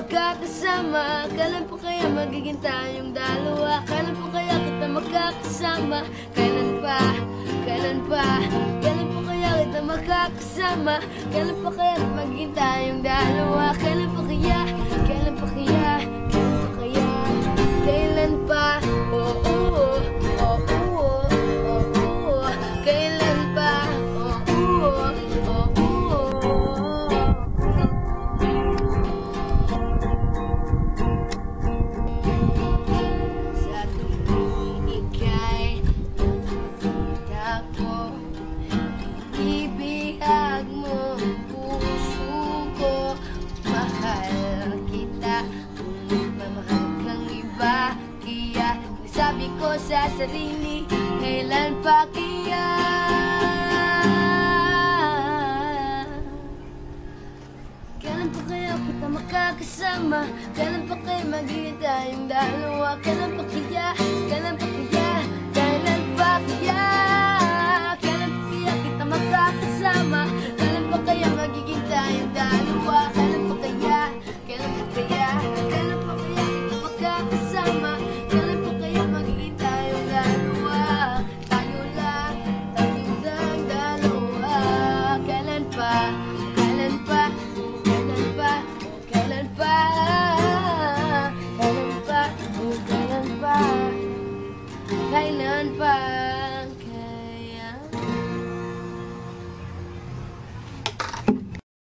magkakasama? Kailan pa kaya magiging tayong dalawa? Kailan pa kaya kita magkakasama? Kailan pa? Kailan pa? Kailan pa kaya kita magkakasama? Kailan pa kaya magiging tayong dalawa? Kailan pa kaya? Kailan pa kaya? Kailan pa kaya? Kailan pa? Oh, oh, oh, oh, oh, oh, oh. Kailan pa? Oh, oh, oh, oh, oh. Sa tuwing ika'y nakikita ko, ibihag mo ang puso ko. Mahal kita, ngunit mamahal kang iba. Kaya nasabi ko sa sarili, kailan pa kaya? Kailan pa kaya kita makakasama? Kailan pa kaya magiging tayong dalawa? Kailan pa kaya? Kailan pa kaya? Kailan pa kaya?